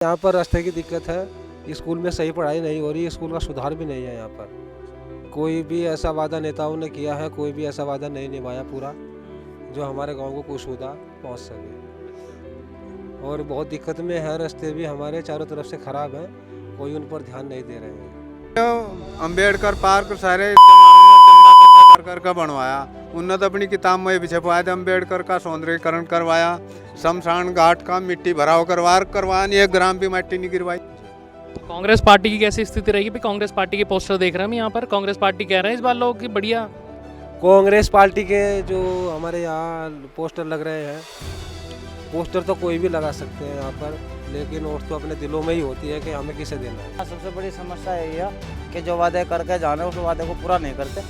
यहाँ पर रास्ते की दिक्कत है, स्कूल में सही पढ़ाई नहीं हो रही, स्कूल का सुधार भी नहीं है। यहाँ पर कोई भी ऐसा वादा नेताओं ने किया है, कोई भी ऐसा वादा नहीं निभाया पूरा जो हमारे गांव को कुछ सुविधा पहुँच सके। और बहुत दिक्कत में है, रास्ते भी हमारे चारों तरफ से खराब हैं, कोई उन पर ध्यान नहीं दे रहे हैं। तो अम्बेडकर पार्क सारे चंदा इकट्ठा कर कर का बनवाया। उन्होंने अपनी किताब में भी छपवाया था, अम्बेडकर का सौंदर्यीकरण करवाया, शमशान घाट का मिट्टी भराव करवाया, नहीं एक ग्राम भी मिट्टी नहीं गिरवाई। तो कांग्रेस पार्टी की कैसी स्थिति रहेगी? भाई कांग्रेस पार्टी के पोस्टर देख रहे हैं हम यहाँ पर। कांग्रेस पार्टी कह रहे हैं इस बार लोग कि बढ़िया। कांग्रेस पार्टी के जो हमारे यहाँ पोस्टर लग रहे हैं, पोस्टर तो कोई भी लगा सकते हैं यहाँ पर, लेकिन वोट तो अपने दिलों में ही होती है कि हमें किसे देना है। सबसे बड़ी समस्या यही है कि जो वादे करके जाने उस वादे को पूरा नहीं करते।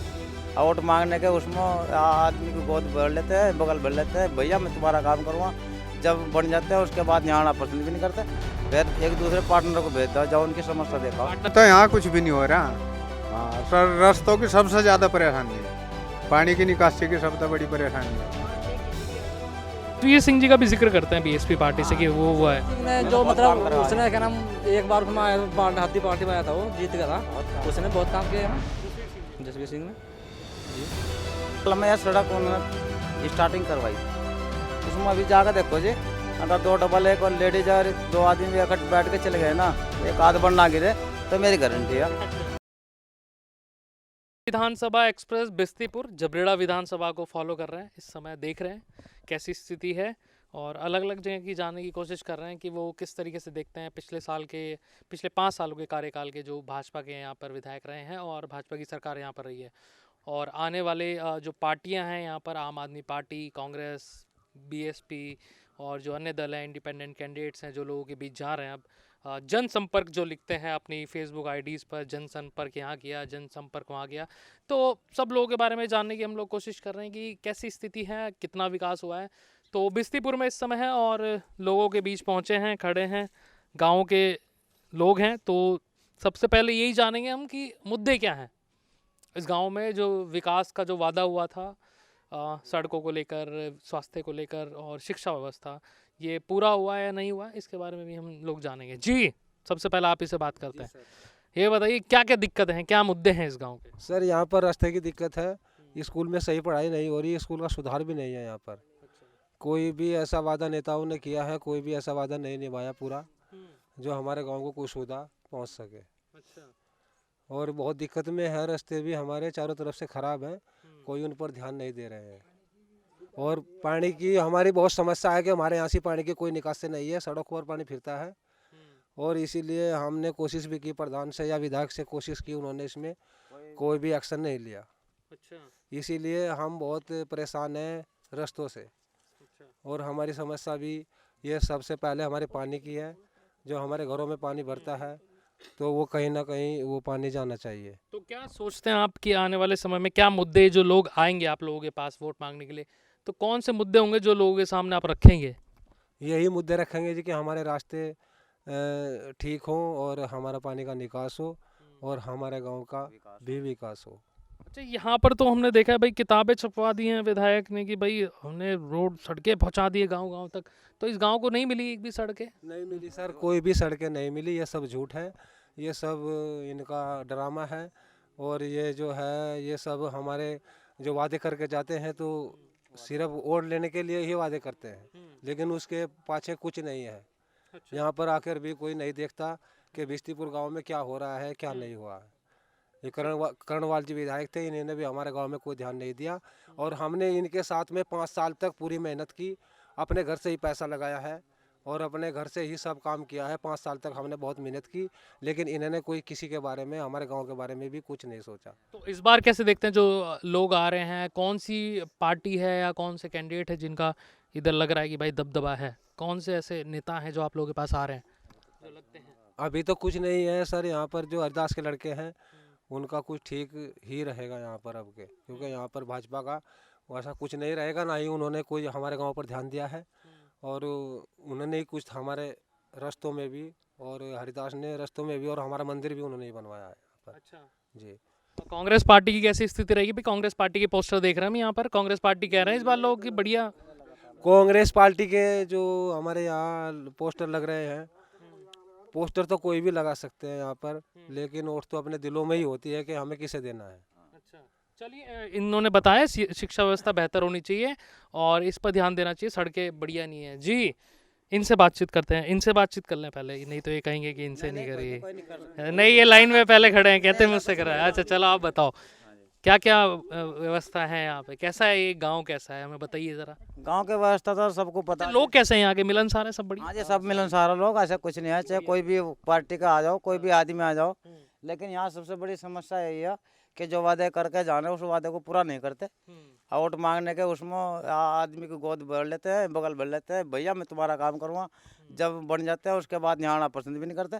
वोट मांगने के उसमें आदमी को गोद भर लेते हैं, बगल भर लेते हैं, भैया मैं तुम्हारा काम करूँगा। जब बन जाते हैं उसके बाद यहाँ आना पसंद भी नहीं करते, फिर एक दूसरे पार्टनर को भेजता है, जब उनकी समस्या देखा। तो यहाँ कुछ भी नहीं हो रहा। हाँ, सर रास्तों की सबसे ज़्यादा परेशानी है, पानी की निकासी की सबसे बड़ी परेशानी है। वीर सिंह जी का भी जिक्र करते हैं बीएसपी पार्टी से कि वो हुआ है। ने जो मतलब उसने क्या नाम एक बार हाथी पार्टी में आया था, वो जीत गया था, उसने बहुत काम किया है ना जसवीर सिंह ने। में यह सड़क उन्होंने स्टार्टिंग करवाई, उसमें अभी जाकर देखो जी, अगर 2 डबल एक और लेडीज और 2 आदमी इकट्ठे बैठ के चले गए ना, एक आध बढ़ ना गिरे तो मेरी गारंटी है। विधानसभा एक्सप्रेस बिस्तीपुर जबरेड़ा विधानसभा को फॉलो कर रहे हैं, इस समय देख रहे हैं कैसी स्थिति है और अलग अलग जगह की जानने की कोशिश कर रहे हैं कि वो किस तरीके से देखते हैं पिछले 5 सालों के कार्यकाल के जो भाजपा के यहाँ पर विधायक रहे हैं और भाजपा की सरकार यहाँ पर रही है। और आने वाले जो पार्टियाँ हैं यहाँ पर, आम आदमी पार्टी, कांग्रेस, बीएसपी और जो अन्य दल हैं, इंडिपेंडेंट कैंडिडेट्स हैं जो लोगों के बीच जा रहे हैं। अब जनसंपर्क जो लिखते हैं अपनी फेसबुक आईडीज़ पर, जनसंपर्क यहाँ किया, जनसंपर्क वहाँ गया, तो सब लोगों के बारे में जानने की हम लोग कोशिश कर रहे हैं कि कैसी स्थिति है, कितना विकास हुआ है। तो बिस्तीपुर में इस समय है और लोगों के बीच पहुँचे हैं, खड़े हैं, गाँव के लोग हैं। तो सबसे पहले यही जानेंगे हम कि मुद्दे क्या हैं इस गांव में, जो विकास का जो वादा हुआ था सड़कों को लेकर, स्वास्थ्य को लेकर और शिक्षा व्यवस्था, ये पूरा हुआ है या नहीं हुआ, इसके बारे में भी हम लोग जानेंगे। जी, सबसे पहले आप इससे बात करते हैं, ये बताइए क्या क्या दिक्कत हैं, क्या मुद्दे हैं इस गांव के? सर यहाँ पर रास्ते की दिक्कत है, स्कूल में सही पढ़ाई नहीं हो रही, स्कूल का सुधार भी नहीं है। यहाँ पर कोई भी ऐसा वादा नेताओं ने किया है, कोई भी ऐसा वादा नहीं निभाया पूरा जो हमारे गाँव को कुछ सुविधा पहुँच सके। और बहुत दिक्कत में है, रास्ते भी हमारे चारों तरफ से खराब हैं, कोई उन पर ध्यान नहीं दे रहे हैं। और पानी की हमारी बहुत समस्या है कि हमारे यहाँ से पानी की कोई निकासी नहीं है, सड़कों पर पानी फिरता है। और इसीलिए हमने कोशिश भी की, प्रधान से या विधायक से कोशिश की, उन्होंने इसमें कोई भी एक्शन नहीं लिया। इसीलिए हम बहुत परेशान हैं रास्तों से। और हमारी समस्या भी ये सबसे पहले हमारे पानी की है, जो हमारे घरों में पानी भरता है तो वो कहीं ना कहीं वो पानी जाना चाहिए। तो क्या सोचते हैं आप कि आने वाले समय में क्या मुद्दे, जो लोग आएंगे आप लोगों के पास वोट मांगने के लिए, तो कौन से मुद्दे होंगे जो लोगों के सामने आप रखेंगे? यही मुद्दे रखेंगे जी कि हमारे रास्ते ठीक हों और हमारा पानी का निकास हो और हमारे गांव का भी विकास हो। अच्छा, यहाँ पर तो हमने देखा है भाई, किताबें छपवा दी हैं विधायक ने कि भाई हमने रोड सड़कें पहुँचा दी है गाँव गाँव तक, तो इस गाँव को नहीं मिली एक भी सड़कें? नहीं मिली सर, कोई भी सड़कें नहीं मिली, ये सब झूठ है, ये सब इनका ड्रामा है। और ये जो है, ये सब हमारे जो वादे करके जाते हैं तो सिर्फ वोट लेने के लिए ही वादे करते हैं, लेकिन उसके पाछे कुछ नहीं है। यहाँ पर आकर भी कोई नहीं देखता कि बिस्तीपुर गांव में क्या हो रहा है, क्या नहीं हुआ है। ये कर्णवाल जी विधायक थे, इन्होंने भी हमारे गांव में कोई ध्यान नहीं दिया। और हमने इनके साथ में 5 साल तक पूरी मेहनत की, अपने घर से ही पैसा लगाया है और अपने घर से ही सब काम किया है। 5 साल तक हमने बहुत मेहनत की, लेकिन इन्होंने कोई किसी के बारे में, हमारे गांव के बारे में भी कुछ नहीं सोचा। तो इस बार कैसे देखते हैं जो लोग आ रहे हैं, कौन सी पार्टी है या कौन से कैंडिडेट है जिनका इधर लग रहा है कि भाई दबदबा है? कौन से ऐसे नेता हैं जो आप लोगों के पास आ रहे हैं जो लगते हैं? अभी तो कुछ नहीं है सर, यहाँ पर जो हरदास के लड़के हैं उनका कुछ ठीक ही रहेगा यहाँ पर अब के, क्योंकि यहाँ पर भाजपा का वैसा कुछ नहीं रहेगा, ना ही उन्होंने कोई हमारे गांव पर ध्यान दिया है। और उन्होंने ही कुछ हमारे रास्तों में भी, और हरिदास ने रास्तों में भी, और हमारा मंदिर भी उन्होंने ही बनवाया है यहाँ पर। अच्छा जी। तो कांग्रेस पार्टी की कैसी स्थिति रहेगी? भाई कांग्रेस पार्टी के पोस्टर देख रहे हैं हम यहाँ पर। कांग्रेस पार्टी कह रहे हैं इस बार लोग कि बढ़िया। कांग्रेस पार्टी के जो हमारे यहाँ पोस्टर लग रहे हैं, पोस्टर तो कोई भी लगा सकते हैं यहाँ पर, लेकिन वोट तो अपने दिलों में ही होती है कि हमें किसे देना है। अच्छा, चलिए इन्होंने बताया शिक्षा व्यवस्था बेहतर होनी चाहिए और इस पर ध्यान देना चाहिए, सड़कें बढ़िया नहीं है जी। इनसे बातचीत करते हैं, इनसे बातचीत कर लें पहले, नहीं तो ये कहेंगे कि इनसे नहीं करिए। नहीं, ये लाइन में पहले खड़े हैं, कहते हैं मुझसे करा है। अच्छा चलो आप बताओ क्या क्या व्यवस्था है यहाँ पे, कैसा है ये गांव, कैसा है हमें बताइए जरा। गांव के व्यवस्था तो सबको पता है। लोग कैसे हैं यहाँ के, मिलनसार है सब बढ़िया? हाँ जी, सब मिलनसार लोग, ऐसा कुछ नहीं है, चाहे कोई भी पार्टी का आ जाओ, कोई भी आदमी आ जाओ। लेकिन यहाँ सबसे बड़ी समस्या यही है कि जो वादे करके जाने उस वादे को पूरा नहीं करते। वोट मांगने के उसमें आदमी की गोद भर लेते हैं, बगल भर लेते हैं, भैया मैं तुम्हारा काम करूँगा। जब बन जाते हैं उसके बाद यहाँ आना पसंद भी नहीं करते,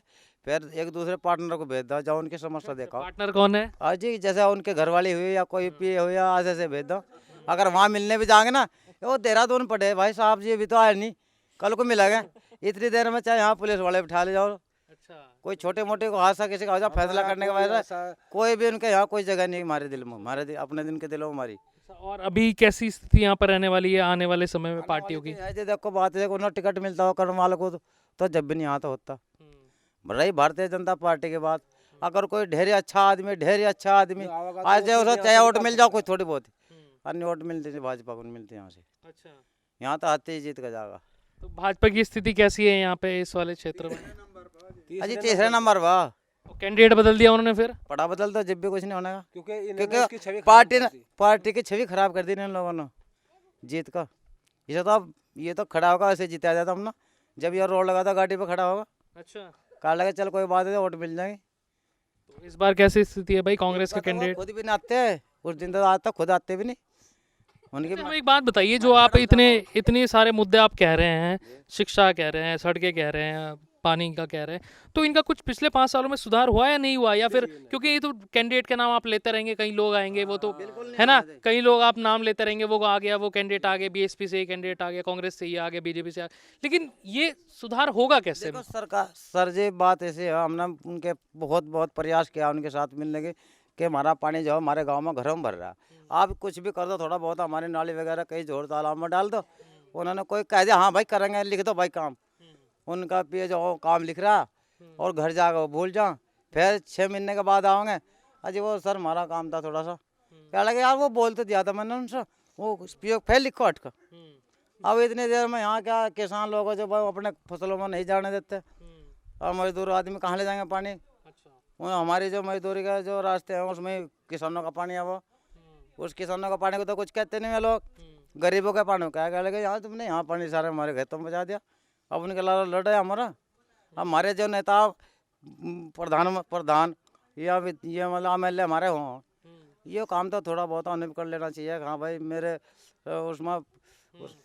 फिर एक दूसरे पार्टनर को भेज दो, जाओ उनकी समस्या देखो। पार्टनर कौन है? हाँ जी, जैसे उनके घरवाली हुई या कोई पी हुई या ऐसे से भेज दो। अगर वहाँ मिलने भी जाएंगे ना, वो देहरादून पड़े भाई साहब जी, अभी तो आए नहीं, कल को मिलेगा। इतनी देर में चाहे यहाँ पुलिस वाले बिठा ले जाओ, अच्छा, कोई छोटे मोटे को हादसा किसी का हो जाए, फैसला करने के बाद कोई भी उनके यहाँ कोई जगह नहीं हमारे दिल में, अपने दिन के दिलों में हमारी। और अभी कैसी स्थिति यहाँ पर रहने वाली है आने वाले समय में पार्टियों की? ऐसे देखो बात है, उन्हें टिकट मिलता हो कर्म वालों को तो जब भी नहीं आता होता। रही भारतीय जनता पार्टी के बाद, अगर कोई ढेर अच्छा आदमी आज जो उसे चाहे वोट मिल जाओ, कोई थोड़ी बहुत अन्य वोट मिलते हैं भाजपा को मिलते हैं यहाँ से। अच्छा, यहाँ तो आते ही जीत का जाएगा। तो भाजपा की स्थिति कैसी है यहाँ पे इस वाले क्षेत्र में? अजी तीसरे नंबर वाह, कैंडिडेट बदल दिया उन्होंने फिर? पड़ा बदल तो जब भी कुछ नहीं होने का, क्योंकि पार्टी की छवि खराब कर दी इन लोगों ने जीत का। इसे तो अब ये तो खड़ा होगा, ऐसे जिताया जाता हम ना, जब ये रोड लगा था गाड़ी पे खड़ा होगा, अच्छा, कहा लगे चल कोई बात है वोट मिल जाएंगे। तो इस बार कैसी स्थिति है भाई कांग्रेस के कैंडिडेट? खुद भी नहीं आते, उस दिन तो आज तक खुद आते भी नहीं उनकी। हमें एक बात बताइए, जो आप इतने सारे मुद्दे आप कह रहे हैं, शिक्षा कह रहे हैं, सड़कें कह रहे हैं, पानी का कह रहे हैं, तो इनका कुछ पिछले 5 सालों में सुधार हुआ या नहीं हुआ? या फिर क्योंकि ये तो कैंडिडेट के नाम आप लेते रहेंगे, कई लोग आएंगे, वो तो है ना, कई लोग आप नाम लेते रहेंगे, वो आ गया, वो कैंडिडेट आ गया, बीएसपी से कैंडिडेट आ गया, कांग्रेस से ये आ गया, बीजेपी से आ गया, लेकिन ये सुधार होगा कैसे? देखो सरकार सर जी बात ऐसी है, हमने उनके बहुत प्रयास किया उनके साथ मिलने के, कि हमारा पानी जो हमारे गांव में घरों में भर रहा है, आप कुछ भी कर दो, थोड़ा बहुत हमारी नाली वगैरह कहीं जोड़ तालाब में डाल दो। उन्होंने कोई कह दिया हाँ भाई करेंगे, लिख दो भाई काम, उनका पे जो काम लिख रहा और घर जाकर वो भूल जाओ, फिर 6 महीने के बाद आओगे, अजी वो सर हमारा काम था थोड़ा सा, क्या लगे यार वो बोल तो दिया था मैंने उनसे, वो पीओ फिर लिखो हटकर। अब इतनी देर में यहाँ क्या किसान लोग जो अपने फसलों में नहीं जाने देते, और मजदूर आदमी कहाँ ले जाएंगे पानी? हमारी जो मजदूरी का जो रास्ते हैं उसमें किसानों का पानी है, वो उस किसानों का पानी को तो कुछ कहते नहीं है लोग, गरीबों का पानी क्या लगे यार तुमने यहाँ पानी सारे हमारे खेतों में बचा दिया, अब उनके लाल लड़े हमारा। हमारे जो नेता प्रधान या ये मतलब MLA हमारे हों, ये काम तो थोड़ा बहुत उन्हें कर लेना चाहिए। हाँ भाई मेरे उसमें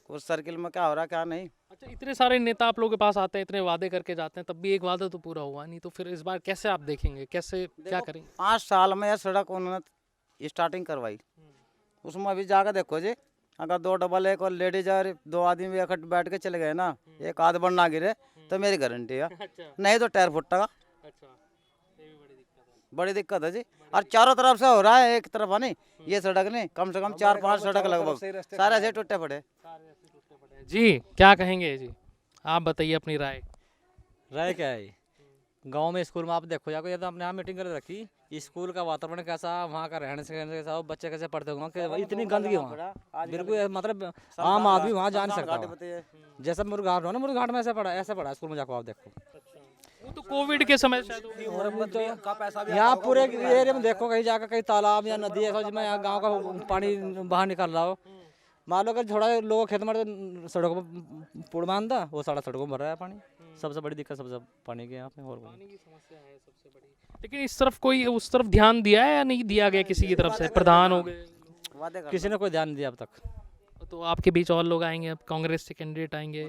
उस सर्किल में क्या हो रहा है क्या नहीं। अच्छा, इतने सारे नेता आप लोगों के पास आते हैं, इतने वादे करके जाते हैं, तब भी एक वादा तो पूरा हुआ नहीं, तो फिर इस बार कैसे आप देखेंगे, कैसे क्या करेंगे? 5 साल में यह सड़क उन्होंने स्टार्टिंग करवाई, उसमें अभी जाकर देखो जी, अगर 2 डबल एक और लेडीज और 2 आदमी भी इकट्ठे बैठ के चले गए ना, एक आध बन ना गिरे तो मेरी गारंटी है, नहीं तो टायर फुटेगा। बड़ी दिक्कत है जी, और चारों तरफ से हो रहा है, एक तरफ है नहीं ये सड़क नहीं, कम से कम 4-5 सड़क लगभग सारे ऐसे टूटे पड़े। जी क्या कहेंगे जी, आप बताइए अपनी राय। राय क्या है? गांव में स्कूल में आप देखो जाकर, ये तो अपने यहाँ मीटिंग कर रखी, स्कूल का वातावरण कैसा, वहाँ का रहने सहने कैसा, बच्चे कैसे पढ़ते होंगे, इतनी गंदगी वहाँ बिल्कुल, मतलब आम आदमी वहाँ जा नहीं सकता। जैसा मुर्घाट हो ना, मुर्घाट में ऐसा पढ़ा स्कूल में जाकर आप देखो। वो तो कोविड के समय शायद यहाँ पूरे एरिया में देखो, कहीं जाकर कहीं तालाब या नदी ऐसा जिसमें यहाँ गाँव का पानी बाहर निकल रहा हो, मान लो कि थोड़ा लोग खेत में सड़कों पर पुल बांधा, वो सारा सड़कों में भर रहा है पानी। सबसे बड़ी दिक्कत सबसे पानी की यहाँ पे, और पानी की समस्या है सबसे बड़ी। लेकिन इस तरफ कोई उस तरफ ध्यान दिया है या नहीं दिया गया किसी की तरफ से? प्रधान हो गए, किसी ने कोई ध्यान नहीं दिया अब तक। तो आपके बीच और लोग आएंगे, अब कांग्रेस से कैंडिडेट आएंगे,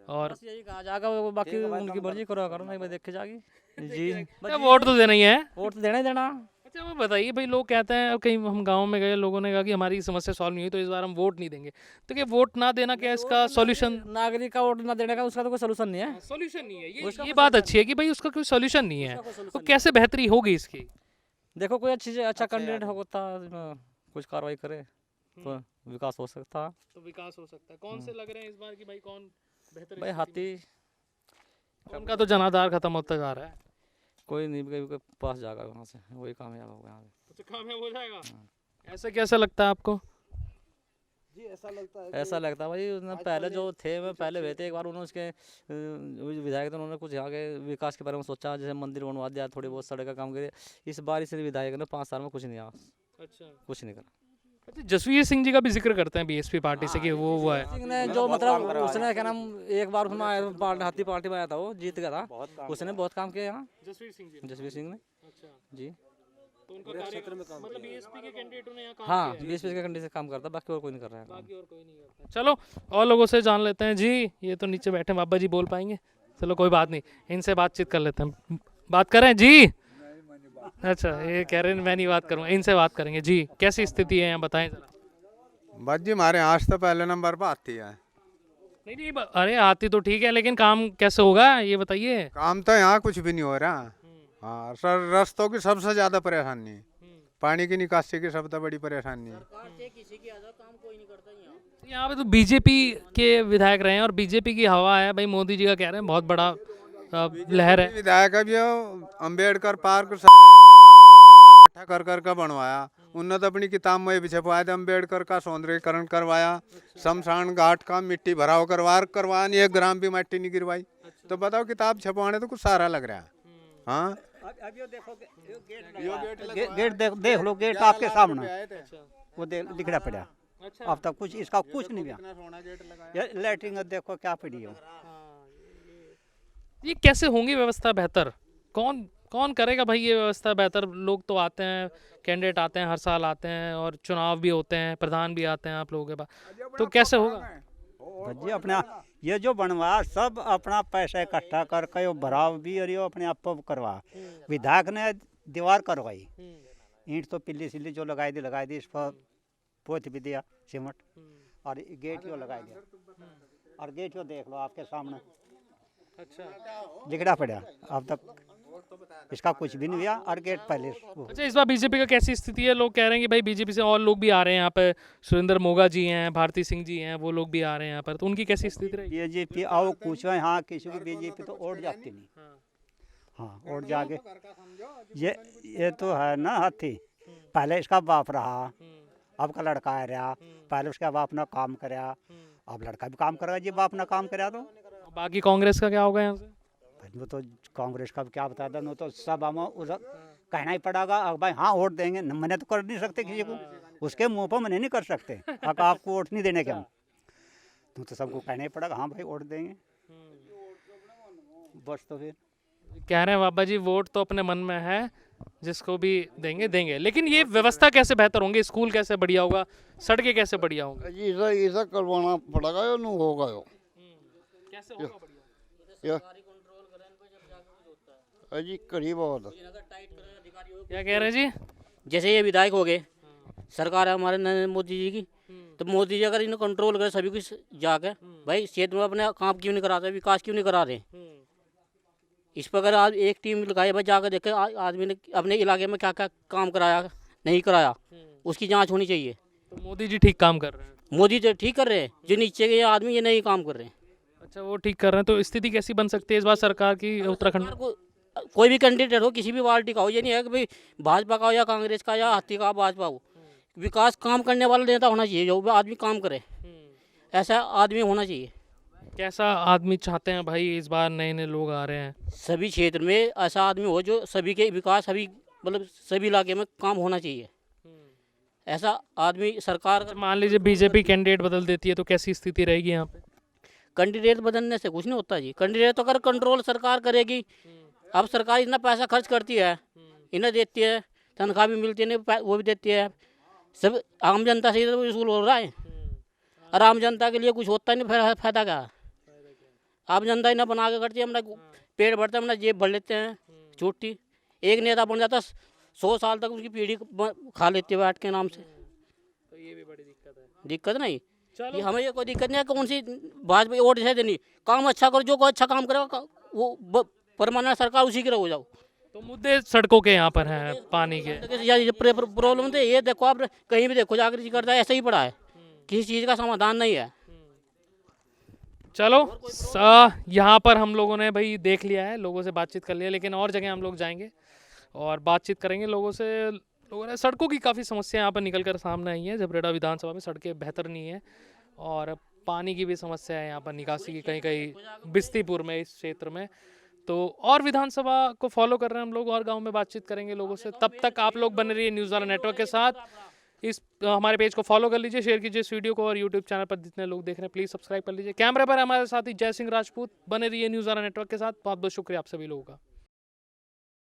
और यही कहा जाएगा, वो बाकी उनकी मर्जी करो करो, देखे जाएगी जी। वोट तो देना ही है, वोट तो देना ही देना। अच्छा वो बताइए भाई, लोग कहते हैं कहीं हम गांव में गए, लोगों ने कहा कि हमारी समस्या सॉल्व नहीं हुई तो इस बार हम वोट नहीं देंगे, तो क्या वोट ना देना क्या इसका सॉल्यूशन? नागरिक का वोट ना देने का उसका तो कोई सोल्यूशन नहीं है। सॉल्यूशन नहीं है, ये बात अच्छी है कि भाई उसका कोई सॉल्यूशन नहीं है, तो कैसे बेहतरी होगी इसकी? देखो कोई अच्छा कैंडिडेट होता कुछ कार्रवाई करे तो विकास हो सकता। तो विकास हो सकता है। कौन से लग रहे हैं इस बार की भाई, कौन बेहतर? भाई हाथी उनका तो जनाधार खत्म होता जा रहा है। कोई नहीं, कोई पास जाएगा वहाँ से, वही कामयाब होगा यहाँ पे। अच्छा, कामयाब हो जाएगा। ऐसे कैसा लगता है आपको? ऐसा लगता है भाई, उसने पहले जो थे मैं पहले हुए थे, एक बार उन्होंने उसके विधायक थे, उन्होंने कुछ यहाँ के विकास के बारे में सोचा, जैसे मंदिर बनवा दिया, थोड़ी बहुत सड़क का काम करे। इस बार इस विधायक ने 5 साल में कुछ नहीं आया, अच्छा, कुछ नहीं करा। अच्छा, जसवीर सिंह जी का भी जिक्र करते हैं बीएसपी पार्टी से कि वो हुआ है। सिंह ने जो मतलब उसने क्या नाम, एक बार उसमें हाथी पार्टी में आया था, वो जीत गया था, उसने बहुत काम किया यहाँ, जसवीर सिंह जी। जसवीर सिंह ने। अच्छा, जी तो उनका कार्य मतलब बीएसपी के कैंडिडेटों ने यहाँ काम हाँ, किया है। 20 के कंडी से काम करता, बाकी और कोई नहीं कर रहा है काम। बाकी और कोई नहीं करता। चलो और लोगों से जान लेते हैं जी। ये तो नीचे बैठे बाबा जी, बोल पाएंगे? चलो कोई बात नहीं, इनसे बातचीत कर लेते हैं। बात करें जी? अच्छा, ये कह रहे हैं मैं नहीं बात करूँगा, इनसे बात करेंगे जी। कैसी स्थिति है यहाँ, बताएं जरा। बस जी हमारे यहाँ से तो पहले नंबर पर आती है। नहीं नहीं, अरे आती तो ठीक है, लेकिन काम कैसे होगा ये बताइए। काम तो यहाँ कुछ भी नहीं हो रहा। हाँ सर, रास्तों की सबसे ज़्यादा परेशानी, पानी की निकासी की सबसे बड़ी परेशानी है। यहाँ पे तो बीजेपी के विधायक रहे हैं और बीजेपी की हवा है भाई, मोदी जी का कह रहे हैं बहुत बड़ा लहर है। विधायक अभी अम्बेडकर पार्क चंदा इकट्ठा कर कर का बनवाया। उन्होंने तो अपनी किताब में भी छपवाया था, अम्बेडकर का सौंदर्यीकरण करवाया, शमशान घाट का मिट्टी भराव करवाया, नहीं 1 ग्राम भी मिट्टी नहीं गिरवाई। तो बताओ, किताब छपवाने तो कुछ सारा लग रहा है। हाँ, अब ये देखो, गेट देख लो, गेट आपके सामने वो दिखड़ा पड़ा। अब तक कुछ इसका कुछ नहीं गया। ये लैट्रिन देखो क्या पड़ी हो। ये कैसे होंगी व्यवस्था बेहतर? कौन कौन करेगा भाई ये व्यवस्था बेहतर? लोग तो आते हैं, कैंडिडेट आते हैं, हर साल आते हैं, और चुनाव भी होते हैं, प्रधान भी आते हैं आप लोगों के पास, तो कैसे होगा? जी अपना ये जो बनवा सब अपना पैसा इकट्ठा करके यो भराव भी और यो अपने आप करवा। विधायक ने दीवार करवाई, ईंट तो पिल्ली सिल्ली जो लगाई दी, इस पर पोत भी दिया सीमेंट, और गेट यो लगाई दिया, और गेट यो देख लो आपके सामने। अच्छा, दिखड़ा पड़ा। अब तक इसका कुछ भी नहीं हुआ, और गेट पहले। अच्छा, इस बार बीजेपी का कैसी स्थिति है? लोग कह रहे हैं कि भाई बीजेपी से और लोग भी आ रहे हैं यहाँ पे, सुरेंद्र मोगा जी हैं, भारती सिंह जी हैं, वो लोग भी आ रहे हैं यहाँ पर, तो उनकी कैसी स्थिति रहेगी? बीजेपी आओ कुछ है, हाँ किसी की बीजेपी तो ओट जाती नहीं। हाँ, ओट जाके ये तो है ना हाथी, पहले इसका बाप रहा, अब का लड़का आ रहा, पहले उसका बाप ने काम कराया, अब लड़का भी काम करेगा जी, बाप ने काम कराया। तो बाकी कांग्रेस का क्या होगा यहाँ से? वो तो कांग्रेस का क्या बता दें, वो तो सब हम कहना ही पड़ेगा। अब भाई हाँ वोट देंगे, मैंने तो कर नहीं सकते किसी को, उसके मुंह पर मैंने नहीं कर सकते अब आपको वोट नहीं देने के हम, तो सबको कहना ही पड़ेगा हाँ भाई वोट देंगे बस। तो फिर कह रहे हैं बाबा जी, वोट तो अपने मन में है, जिसको भी देंगे देंगे, लेकिन ये व्यवस्था कैसे बेहतर होंगे? स्कूल कैसे बढ़िया होगा? सड़कें कैसे बढ़िया होंगी? जी इसे करवाना पड़ेगा, यो नहीं होगा यो। कैसे होगा बढ़िया? जी करीब बहुत क्या कह रहे हैं जी? जैसे ये विधायक हो गए, सरकार है हमारे नरेंद्र मोदी जी की, तो मोदी जी अगर इन्हें कंट्रोल करे सभी कुछ जाके, भाई क्षेत्र में अपने काम क्यों नहीं कराते, विकास क्यों नहीं करा रहे? इस पर अगर आज एक टीम लगाई, भाई जाकर देखे आदमी ने अपने इलाके में क्या क्या काम कराया नहीं कराया, उसकी जांच होनी चाहिए। तो मोदी जी ठीक काम कर रहे हैं? मोदी तो ठीक कर रहे हैं, जो नीचे के आदमी ये नहीं काम कर रहे हैं। अच्छा, वो ठीक कर रहे हैं, तो स्थिति कैसी बन सकती है इस बार सरकार की उत्तराखंड में? कोई भी कैंडिडेट हो, किसी भी पार्टी का हो, ये नहीं है कि भाई भाजपा का हो या कांग्रेस का या हाथी का भाजपा हो, विकास काम करने वाला नेता होना चाहिए, जो आदमी काम करे, ऐसा आदमी होना चाहिए। कैसा आदमी चाहते हैं भाई इस बार? नए नए लोग आ रहे हैं, सभी क्षेत्र में ऐसा आदमी हो जो सभी के विकास, सभी मतलब सभी इलाके में काम होना चाहिए, ऐसा आदमी सरकार। मान लीजिए बीजेपी कैंडिडेट बदल देती है तो कैसी स्थिति रहेगी यहाँ पे? कैंडिडेट बदलने से कुछ नहीं होता जी, कैंडिडेट तो अगर कंट्रोल सरकार करेगी। अब सरकार इतना पैसा खर्च करती है, इन्हें देती है, तनख्वाह भी मिलती है, वो भी देती है, सब आम जनता से तो वसूल हो रहा है, और आम जनता के लिए कुछ होता नहीं, फायदा क्या? आम जनता इन्हें बना के करती है, अपना पेट भरता है, अपना जेब भर लेते हैं छोटी। एक नेता बन जाता 100 साल तक उसकी पीढ़ी खा लेती है बैठ के नाम से। तो ये भी बड़ी दिक्कत है। दिक्कत नहीं, ये हमें ये कोई दिक्कत नहीं है, कौन सी भाजपा वोट से देनी, काम अच्छा करो, जो कोई अच्छा काम करेगा वो परमानेंट सरकार उसी की हो जाओ। तो मुद्दे सड़कों के यहाँ पर हैं, पानी के प्रॉब्लम तो ये देखो, आप कहीं भी देखो जाकर करता है, ऐसा ही पड़ा है, किसी चीज़ का समाधान नहीं है। चलो यहाँ पर हम लोगों ने भाई देख लिया है, लोगों से बातचीत कर लिया, लेकिन और जगह हम लोग जाएंगे और बातचीत करेंगे लोगों से। लोगों ने सड़कों की काफ़ी समस्या यहाँ पर निकल कर सामने आई है। जबरेड़ा विधानसभा में सड़कें बेहतर नहीं है और पानी की भी समस्या है यहाँ पर, निकासी की कहीं कहीं बिस्तीपुर में, इस क्षेत्र में। तो और विधानसभा को फॉलो कर रहे हैं हम लोग और गांव में बातचीत करेंगे लोगों से। तब तक आप लोग बने रहिए न्यूज़ वाला नेटवर्क के साथ। इस हमारे पेज को फॉलो कर लीजिए, शेयर कीजिए इस वीडियो को, और यूट्यूब चैनल पर जितने लोग देख रहे हैं प्लीज़ सब्सक्राइब कर लीजिए। कैमरे पर हमारे साथ ही जय सिंह राजपूत। बने रहिए न्यूज़ वाला नेटवर्क के साथ। बहुत बहुत शुक्रिया आप सभी लोगों का।